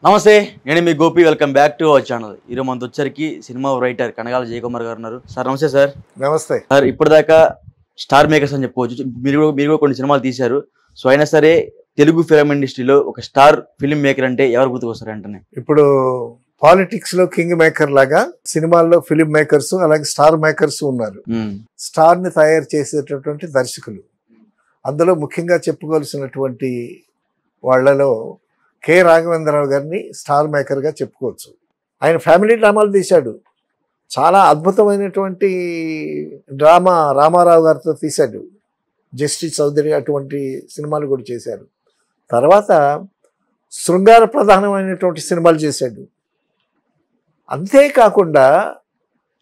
నమస్తే, నేను మీ Gopi. Welcome back to our channel. ఈరోజు మనతో వచ్చరికి సినిమా రైటర్ కనగాల జయకుమార్ గారు ఉన్నారు. సార్ నమస్తే. సార్ నమస్తే సార్, ఇప్పటిదాకా స్టార్ మేకర్స్ అని చెప్పుకోవచ్చు. మీరు కూడా కొన్ని సినిమాలు తీశారు. సో అయినా సరే తెలుగు ఫిల్మ్ ఇండస్ట్రీలో ఒక స్టార్ ఫిల్మ్ మేకర్ అంటే ఎవరు గుర్తుకొస్తారు అంటనే? ఇప్పుడు పాలిటిక్స్ లో కింగ్ మేకర్ లాగా సినిమాల్లో ఫిలిం మేకర్స్ అలాగే స్టార్ మేకర్స్ ఉన్నారు. స్టార్ ని తయారు చేసేటటువంటి దర్శకులు, అందులో ముఖ్యంగా చెప్పుకోవాల్సినటువంటి వాళ్ళలో కె రాఘవేంద్రరావు గారిని స్టార్ మేకర్ గా చెప్పుకోవచ్చు. ఆయన ఫ్యామిలీ డ్రామాలు తీశాడు. చాలా అద్భుతమైనటువంటి డ్రామా రామారావు గారితో తీశాడు. జస్టిస్ చౌదరి అటువంటి సినిమాలు కూడా చేశారు. తర్వాత శృంగార ప్రధానమైనటువంటి సినిమాలు చేశాడు. అంతేకాకుండా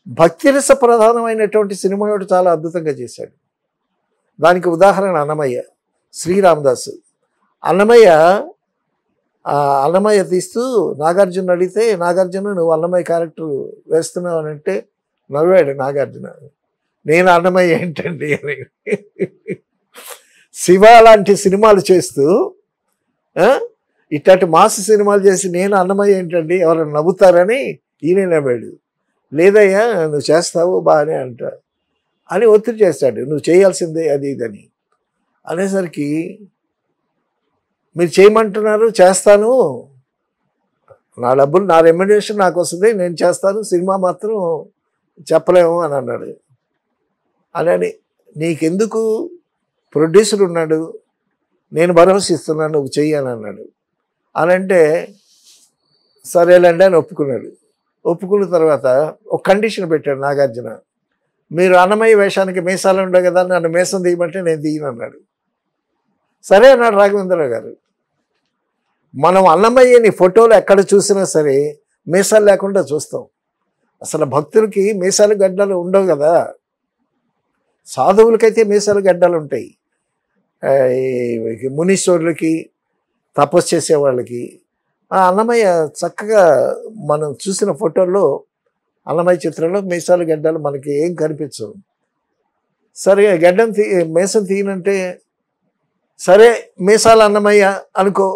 భక్తిరస ప్రధానమైనటువంటి సినిమా కూడా చాలా అద్భుతంగా చేశాడు. దానికి ఉదాహరణ అన్నమయ్య, శ్రీరామదాసు. అన్నమయ్య తీస్తూ నాగార్జున అడిగితే, నాగార్జున నువ్వు అన్నమయ్య క్యారెక్టర్ వేస్తున్నావు అని అంటే నవ్వాడు నాగార్జున. నేను అన్నమయ్య ఏంటండి అని. శివ లాంటి సినిమాలు చేస్తూ ఇట్లాంటి మాస్ సినిమాలు చేసి నేను అన్నమయ్య ఏంటండి ఎవరైనా నవ్వుతారని ఈయన నవ్వాడు. లేదయ్యా నువ్వు చేస్తావు బాగానే అంట అని ఒత్తిడి చేస్తాడు. నువ్వు చేయాల్సిందే అది ఇదని అనేసరికి, మీరు చేయమంటున్నారు చేస్తాను, నా డబ్బులు నా రెమ్యునరేషన్ నాకు వస్తుంది, నేను చేస్తాను, సినిమా మాత్రం చెప్పలేము అని అన్నాడు. అని నీకెందుకు, ప్రొడ్యూసర్ ఉన్నాడు, నేను భరోసా ఇస్తున్నాను, నువ్వు చెయ్యని అన్నాడు. అని అంటే సరేలేండి అని ఒప్పుకున్నాడు. ఒప్పుకున్న తర్వాత ఒక కండిషన్ పెట్టాడు నాగార్జున, మీరు అన్నమయ్య వేషానికి మీసాలు ఉండవు కదా, నన్ను మీసం తీయమంటే నేను తీయను అన్నాడు. సరే అన్నాడు రాఘవేంద్రరావు గారు. మనం అన్నమయ్యని ఫోటోలు ఎక్కడ చూసినా సరే మీసాలు లేకుండా చూస్తాం. అసలు భక్తులకి మీసాలు గడ్డలు ఉండవు కదా, సాధువులకైతే మీసాలు గడ్డలు ఉంటాయి. మునీశ్వరులకి, తపస్సు చేసే వాళ్ళకి. ఆ అన్నమయ్య చక్కగా మనం చూసిన ఫోటోల్లో అన్నమయ్య చిత్రంలో మీసాలు గడ్డలు మనకి ఏం కనిపించవు. సరే గడ్డం మీసం తీయనంటే సరే మీసాలు అన్నమయ్య అనుకో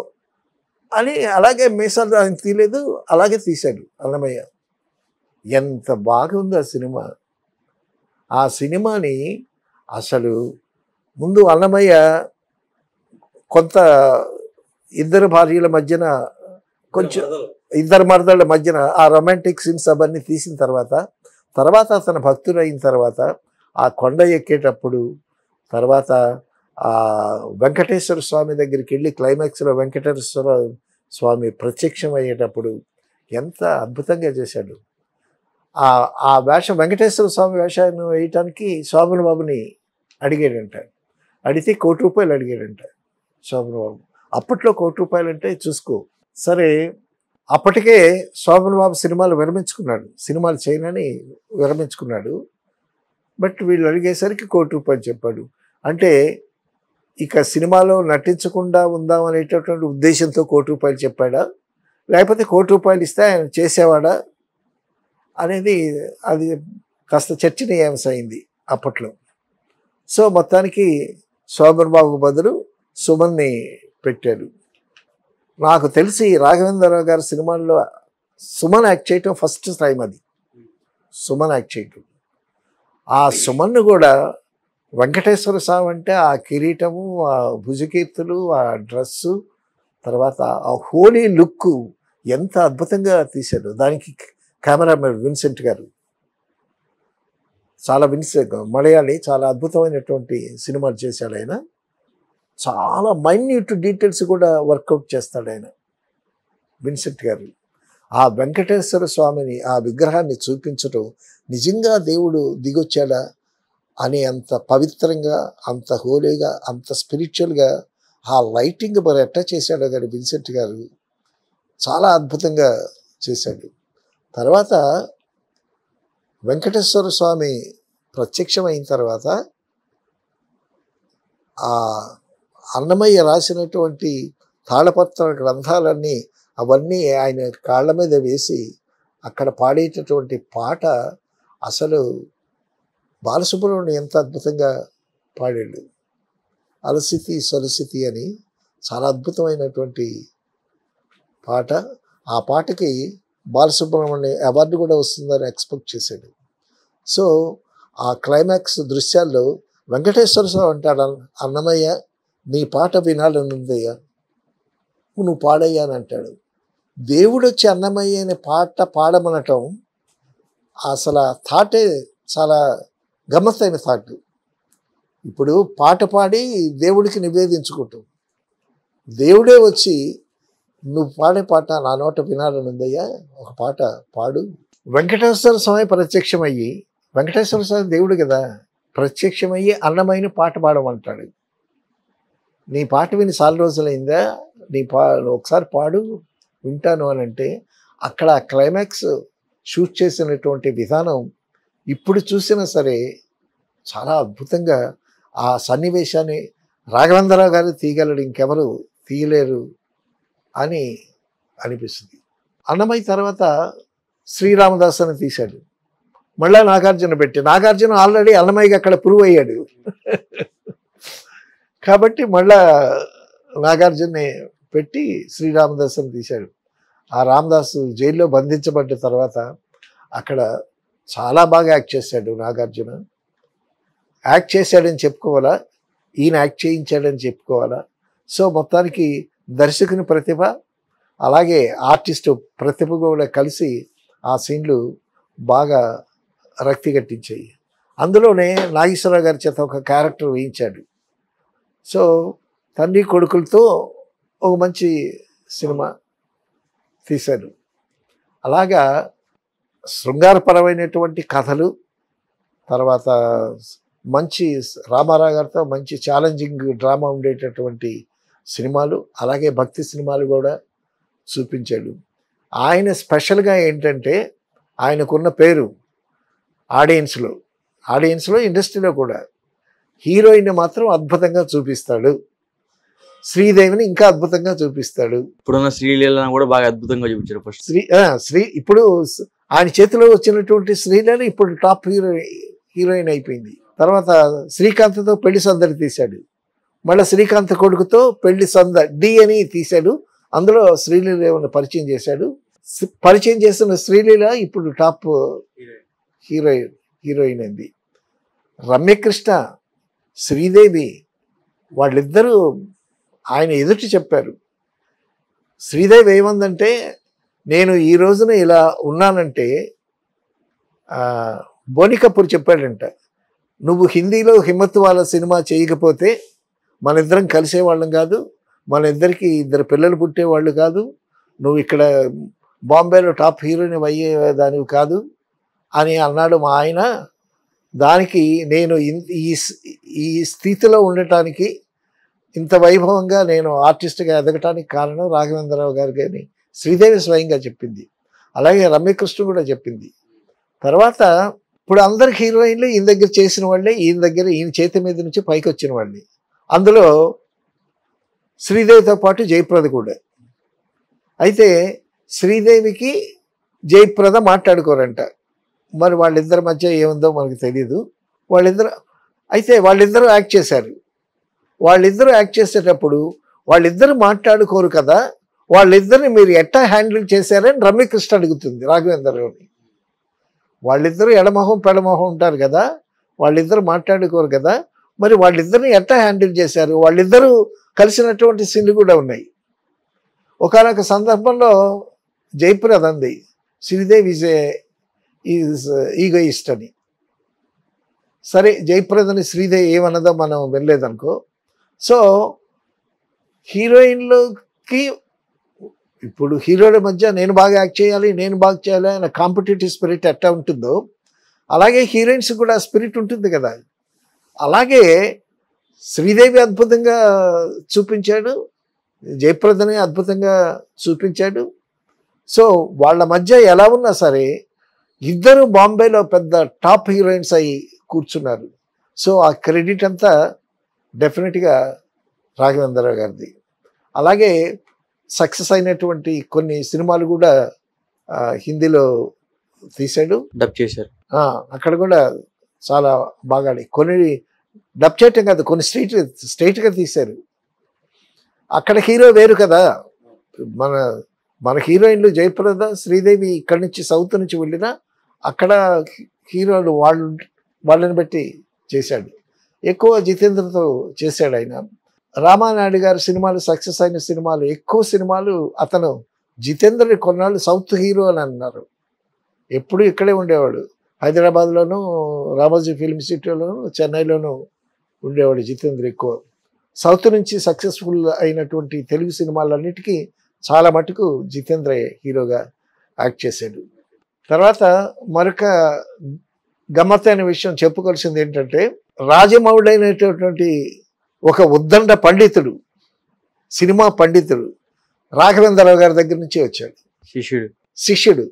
అని, అలాగే మీసాలు ఆయన తీయలేదు, అలాగే తీశాడు అన్నమయ్య. ఎంత బాగుంది ఆ సినిమా. ఆ సినిమాని అసలు ముందు అన్నమయ్య కొంత ఇద్దరు భార్యల మధ్యన, కొంచెం ఇద్దరు మరదళ్ళ మధ్యన ఆ రొమాంటిక్ సీన్స్ అవన్నీ తీసిన తర్వాత అతను భక్తుడు అయిన తర్వాత ఆ కొండ ఎక్కేటప్పుడు, తర్వాత ఆ వెంకటేశ్వర స్వామి దగ్గరికి వెళ్ళి క్లైమాక్స్లో వెంకటేశ్వర స్వామి ప్రత్యక్షం అయ్యేటప్పుడు ఎంత అద్భుతంగా చేశాడు. ఆ వేషం, వెంకటేశ్వర స్వామి వేషాన్ని వేయటానికి శోభన్ బాబుని అడిగాడంట. అడిగితే ₹1,00,00,000 అడిగాడంట శోభన్ బాబు. అప్పట్లో ₹1,00,00,000 అంటే చూసుకో. సరే అప్పటికే శోభన్ బాబు సినిమాలు విరమించుకున్నాడు, సినిమాలు చేయనని విరమించుకున్నాడు. బట్ వీళ్ళు అడిగేసరికి ₹1,00,00,000 చెప్పాడు. అంటే ఇక సినిమాలో నటించకుండా ఉందాం అనేటటువంటి ఉద్దేశంతో ₹1,00,00,000 చెప్పాడా, లేకపోతే ₹1,00,00,000 ఇస్తే ఆయన చేసేవాడా అనేది అది కాస్త చర్చనీయాంశం అయింది అప్పట్లో. సో మొత్తానికి శోభన్ బాబుకు బదులు సుమన్ని పెట్టాడు. నాకు తెలిసి రాఘవేంద్రరావు గారి సినిమాల్లో సుమన్ యాక్ట్ చేయటం ఫస్ట్ టైం. అది సుమన్ యాక్ట్ చేయటం. ఆ సుమన్ను కూడా వెంకటేశ్వర స్వామి అంటే ఆ కిరీటము, ఆ భుజకీర్తులు, ఆ డ్రెస్సు, తర్వాత ఆ హోలీ లుక్ ఎంత అద్భుతంగా తీశాడు. దానికి కెమెరామెన్ విన్సెంట్ గారు, చాలా మలయాళి, చాలా అద్భుతమైనటువంటి సినిమాలు చేశాడు ఆయన. చాలా మైన్యూట్ డీటెయిల్స్ కూడా వర్కౌట్ చేస్తాడు ఆయన విన్సెంట్ గారు. ఆ వెంకటేశ్వర స్వామిని, ఆ విగ్రహాన్ని చూపించడం, నిజంగా దేవుడు దిగొచ్చాడా అని అంత పవిత్రంగా, అంత హోలీగా, అంత స్పిరిచువల్గా ఆ లైటింగ్ మరి ఎట్లా చేశాడో కానీ విన్సెంట్ గారు చాలా అద్భుతంగా చేశాడు. తర్వాత వెంకటేశ్వర స్వామి ప్రత్యక్షం అయిన తర్వాత ఆ అన్నమయ్య రాసినటువంటి తాళపత్ర గ్రంథాలన్నీ అవన్నీ ఆయన కాళ్ళ మీద వేసి అక్కడ పాడేటటువంటి పాట అసలు బాలసుబ్రహ్మణ్యం ఎంత అద్భుతంగా పాడాడు. అలసితి సొలసితి అని చాలా అద్భుతమైనటువంటి పాట. ఆ పాటకి బాలసుబ్రహ్మణ్యం అవార్డు కూడా వస్తుందని ఎక్స్పెక్ట్ చేశాడు. సో ఆ క్లైమాక్స్ దృశ్యాల్లో వెంకటేశ్వర స్వామి అంటాడు, అన్నమయ్య నీ పాట వినాలనుందయ్యా, నువ్వు పాడయ్యా అని అంటాడు. దేవుడు వచ్చి అన్నమయ్య అనే పాట పాడమనటం అసలు ఆ థాటే చాలా గమ్మత్తైన థాట్. ఇప్పుడు పాట పాడి దేవుడికి నివేదించుకుంటాం, దేవుడే వచ్చి నువ్వు పాడే పాట నా నోట వినాలనుందయ్యా, ఒక పాట పాడు. వెంకటేశ్వర స్వామి ప్రత్యక్షమయ్యి, వెంకటేశ్వర స్వామి దేవుడు కదా, ప్రత్యక్షమయ్యి అన్నమయ్యని పాట పాడమంటాడు. నీ పాట విని చాలా రోజులైందా, నువ్వు ఒకసారి పాడు వింటాను అని అంటే, అక్కడ క్లైమాక్స్ షూట్ చేసినటువంటి విధానం ఇప్పుడు చూసినా సరే చాలా అద్భుతంగా ఆ సన్నివేశాన్ని రాఘవేంద్రరావు గారు తీయగలడు, ఇంకెవరు తీయలేరు అని అనిపిస్తుంది. అన్నమయ్య తర్వాత శ్రీరామదాస్ అని తీశాడు, మళ్ళా నాగార్జున పెట్టి, నాగార్జున ఆల్రెడీ అన్నమయ్యకి అక్కడ ప్రూవ్ అయ్యాడు కాబట్టి మళ్ళా నాగార్జున్ని పెట్టి శ్రీరామదాస్ అని తీశాడు. ఆ రామదాసు జైల్లో బంధించబడ్డ తర్వాత అక్కడ చాలా బాగా యాక్ట్ చేశాడు నాగార్జున. యాక్ట్ చేశాడని చెప్పుకోవాలా, ఈయన యాక్ట్ చేయించాడని చెప్పుకోవాలా. సో మొత్తానికి దర్శకుని ప్రతిభ అలాగే ఆర్టిస్టు ప్రతిభ కూడా కలిసి ఆ సీన్లు బాగా రక్తి కట్టించాయి. అందులోనే నాగేశ్వరరావు గారి చేత ఒక క్యారెక్టర్ వేయించాడు. సో తండ్రి కొడుకులతో ఒక మంచి సినిమా తీశారు. అలాగా శృంగారపరమైనటువంటి కథలు, తర్వాత మంచి రామారావు గారితో మంచి ఛాలెంజింగ్ డ్రామా ఉండేటటువంటి సినిమాలు, అలాగే భక్తి సినిమాలు కూడా చూపించాడు. ఆయన స్పెషల్గా ఏంటంటే ఆయనకున్న పేరు ఆడియన్స్లో ఇండస్ట్రీలో కూడా హీరోయిన్ మాత్రం అద్భుతంగా చూపిస్తాడు, శ్రీదేవిని ఇంకా అద్భుతంగా చూపిస్తాడు. ఇప్పుడున్న శ్రీలీల కూడా బాగా అద్భుతంగా చూపించారు. ఫస్ట్ శ్రీ ఇప్పుడు ఆయన చేతిలో వచ్చినటువంటి శ్రీలీల ఇప్పుడు టాప్ హీరోయిన్ అయిపోయింది. తర్వాత శ్రీకాంత్తో పెళ్లి సందడి తీశాడు, మళ్ళీ శ్రీకాంత్ కొడుకుతో పెళ్లి డి అని తీశాడు. అందులో శ్రీలీల పరిచయం చేశాడు. పరిచయం చేస్తున్న శ్రీలీల ఇప్పుడు టాప్ హీరోయిన్ అయింది. రమ్యకృష్ణ, శ్రీదేవి వాళ్ళిద్దరూ ఆయన ఎదుటి చెప్పారు. శ్రీదేవి ఏమందంటే, నేను ఈ రోజున ఇలా ఉన్నానంటే బోని కపూర్ చెప్పాడంట, నువ్వు హిందీలో హిమ్మత్ వాళ్ళ సినిమా చేయకపోతే మన ఇద్దరం కలిసేవాళ్ళం కాదు, మన ఇద్దరికి 2 పిల్లలు పుట్టేవాళ్ళు కాదు, నువ్వు ఇక్కడ బాంబేలో టాప్ హీరోయిన్ అయ్యేదానివి కాదు అని అన్నాడు మా ఆయన. దానికి నేను ఈ స్థితిలో ఉండటానికి, ఇంత వైభవంగా నేను ఆర్టిస్ట్గా ఎదగటానికి కారణం రాఘవేంద్రరావు గారు అని శ్రీదేవి స్వయంగా చెప్పింది. అలాగే రమ్యకృష్ణ కూడా చెప్పింది. తర్వాత ఇప్పుడు అందరు హీరోయిన్లు ఈయన దగ్గర చేసిన వాళ్ళే, ఈయన చేతి మీద నుంచి పైకి వచ్చిన వాళ్ళే. అందులో శ్రీదేవితో పాటు జయప్రద కూడా. అయితే శ్రీదేవికి జయప్రద మాట్లాడుకోరంట, మరి వాళ్ళిద్దరి మధ్య ఏముందో మనకు తెలియదు. వాళ్ళిద్దరూ యాక్ట్ చేశారు. వాళ్ళిద్దరూ యాక్ట్ చేసేటప్పుడు వాళ్ళిద్దరు మాట్లాడుకోరు కదా, వాళ్ళిద్దరిని మీరు ఎట్టా హ్యాండిల్ చేశారని రమ్యకృష్ణ అడుగుతుంది రాఘవేంద్రరావుని. వాళ్ళిద్దరూ ఎడమొహం పెడమొహం ఉంటారు కదా, వాళ్ళిద్దరు మాట్లాడుకోరు కదా, మరి వాళ్ళిద్దరిని ఎట్టా హ్యాండిల్ చేశారు? వాళ్ళిద్దరూ కలిసినటువంటి సీన్లు కూడా ఉన్నాయి. ఒకానొక సందర్భంలో జయప్రద అంది, శ్రీదేవి ఈజ్ ఈగోయిస్ట్ అని. సరే, జయప్రదని శ్రీదేవి ఏమన్నదో మనం వెళ్ళలేదనుకో. సో హీరోయిన్లకి ఇప్పుడు హీరోల మధ్య నేను బాగా యాక్ట్ చేయాలి అనే కాంపిటేటివ్ స్పిరిట్ ఎట్లా ఉంటుందో, అలాగే హీరోయిన్స్ కూడా స్పిరిట్ ఉంటుంది కదా. అలాగే శ్రీదేవి అద్భుతంగా చూపించాడు, జయప్రదని అద్భుతంగా చూపించాడు. సో వాళ్ళ మధ్య ఎలా ఉన్నా సరే ఇద్దరు బాంబేలో పెద్ద టాప్ హీరోయిన్స్ అయ్యి కూర్చున్నారు. సో ఆ క్రెడిట్ అంతా డెఫినెట్గా రాఘవేంద్రరావు గారిది. అలాగే సక్సెస్ అయినటువంటి కొన్ని సినిమాలు కూడా హిందీలో తీశాడు, డబ్ చేశారు. అక్కడ కూడా చాలా బాగా, కొన్ని డబ్ చేయటం కాదు, కొన్ని స్ట్రైట్గా తీశారు. అక్కడ హీరో వేరు కదా, మన మన హీరోయిన్లు జయప్రద, శ్రీదేవి ఇక్కడి నుంచి సౌత్ నుంచి వెళ్ళినా అక్కడ హీరోలు వాళ్ళని బట్టి చేశాడు. ఎక్కువ జితేంద్రతో చేశాడు ఆయన. రామానాయుడు గారి సినిమాలు సక్సెస్ అయిన సినిమాలు, ఎక్కువ సినిమాలు అతను జితేంద్రని కొన్నాళ్ళు సౌత్ హీరో అని అన్నారు. ఎప్పుడు ఇక్కడే ఉండేవాడు. హైదరాబాద్లోను, రామోజీ ఫిల్మ్ సిటీలోను, చెన్నైలోను ఉండేవాడు జితేంద్ర ఎక్కువ. సౌత్ నుంచి సక్సెస్ఫుల్ అయినటువంటి తెలుగు సినిమాలన్నిటికీ చాలా మటుకు జితేంద్ర హీరోగా యాక్ట్ చేశాడు. తర్వాత మరొక గమ్మత్తైన విషయం చెప్పుకోవాల్సింది ఏంటంటే, రాజమౌళి అయినటువంటి ఒక ఉద్దండ పండితుడు, సినిమా పండితుడు రాఘవేంద్రరావు గారి దగ్గర నుంచి వచ్చాడు. శిష్యుడు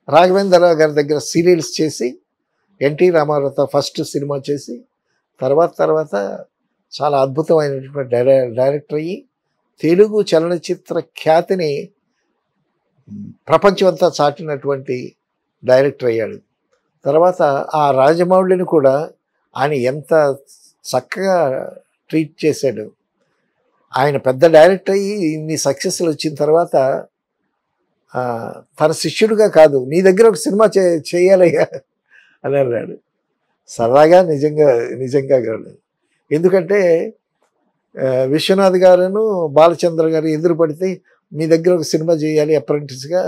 రాఘవేంద్రరావు గారి దగ్గర సీరియల్స్ చేసి, ఎన్టీ రామారావుతో ఫస్ట్ సినిమా చేసి, తర్వాత చాలా అద్భుతమైనటువంటి డైరెక్టర్ అయ్యి తెలుగు చలనచిత్ర ఖ్యాతిని ప్రపంచమంతా చాటినటువంటి డైరెక్టర్ అయ్యాడు. తర్వాత ఆ రాజమౌళిని కూడా ఆయన ఎంత చక్కగా ట్రీట్ చేశాడు. ఆయన పెద్ద డైరెక్టర్ అయ్యి ఇన్ని సక్సెస్లు వచ్చిన తర్వాత తన శిష్యుడిగా కాదు, నీ దగ్గర ఒక సినిమా చేయాలయ్యా అని అన్నాడు. సరదాగా నిజంగా కాదు. ఎందుకంటే విశ్వనాథ్ గారును బాలచంద్ర గారు ఎదురు పడితే మీ దగ్గర ఒక సినిమా చేయాలి, అప్రెంటిస్గా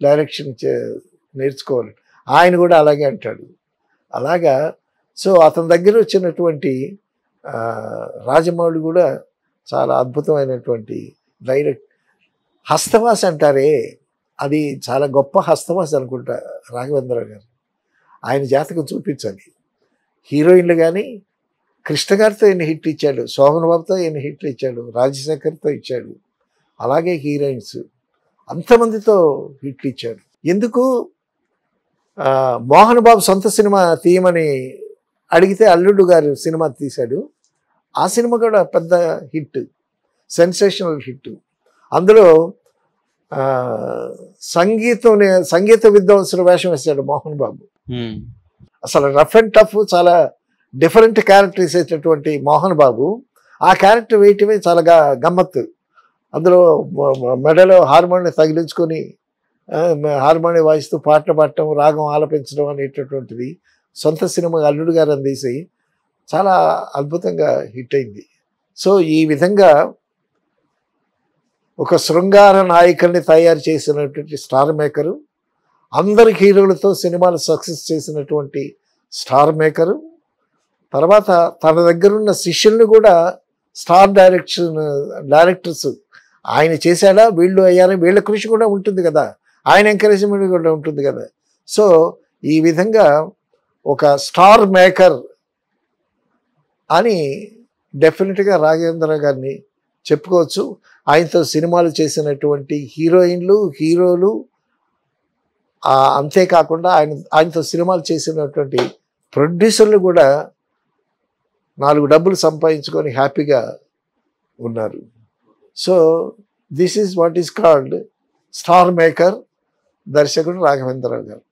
డైరెక్షన్ నేర్చుకోవాలి. ఆయన కూడా అలాగే అంటాడు. అలాగా సో అతని దగ్గర వచ్చినటువంటి రాజమౌళి కూడా చాలా అద్భుతమైనటువంటి డైరెక్ట్. హస్తవాస అంటారే, అది చాలా గొప్ప హస్తవాస అనుకుంటా రాఘవేంద్ర గారు. ఆయన జాతకం చూపించాలి. హీరోయిన్లు కానీ కృష్ణ గారితో ఎన్ని హిట్లు ఇచ్చాడు, శోభన్ బాబుతో ఎన్ని హిట్లు ఇచ్చాడు, రాజశేఖర్తో ఇచ్చాడు. అలాగే హీరోయిన్స్ అంతమందితో హిట్లు ఇచ్చాడు. ఎందుకు మోహన్ బాబు సొంత సినిమా తీయమని అడిగితే అల్లుడు గారు సినిమా తీశాడు. ఆ సినిమా కూడా పెద్ద హిట్, సెన్సేషనల్ హిట్. అందులో సంగీత విద్వాంసుల వేషం వేశాడు మోహన్ బాబు. అసలు రఫ్ అండ్ టఫ్, చాలా డిఫరెంట్ క్యారెక్టర్స్ వేసేటటువంటి మోహన్ బాబు ఆ క్యారెక్టర్ వేయటమే చాలా గమ్మత్తు. అందులో మెడలో హార్మోనియం తగిలించుకొని హార్మోనియం వాయిస్తూ పాటలు పాడటం, రాగం ఆలపించడం అనేటటువంటిది సొంత సినిమా అల్లుడు గారు అందేసి చాలా అద్భుతంగా హిట్ అయింది. సో ఈ విధంగా ఒక శృంగార నాయకుల్ని తయారు చేసినటువంటి స్టార్ మేకరు, అందరి హీరోలతో సినిమాలు సక్సెస్ చేసినటువంటి స్టార్ మేకరు, తర్వాత తన దగ్గరున్న శిష్యుల్ని కూడా స్టార్ డైరెక్టర్స్ ఆయన చేశాడా, వీళ్ళు అయ్యారా, వీళ్ళ కృషి కూడా ఉంటుంది కదా, ఆయన ఎంకరేజ్మెంట్ కూడా ఉంటుంది కదా. సో ఈ విధంగా ఒక స్టార్ మేకర్ అని డెఫినెట్గా రాఘవేంద్ర గారిని చెప్పుకోవచ్చు. ఆయనతో సినిమాలు చేసినటువంటి హీరోయిన్లు, హీరోలు, అంతేకాకుండా ఆయనతో సినిమాలు చేసినటువంటి ప్రొడ్యూసర్లు కూడా 4 డబ్బులు సంపాదించుకొని హ్యాపీగా ఉన్నారు. So this is what is called star maker దర్శకుడు రాఘవేంద్రరావు గారు.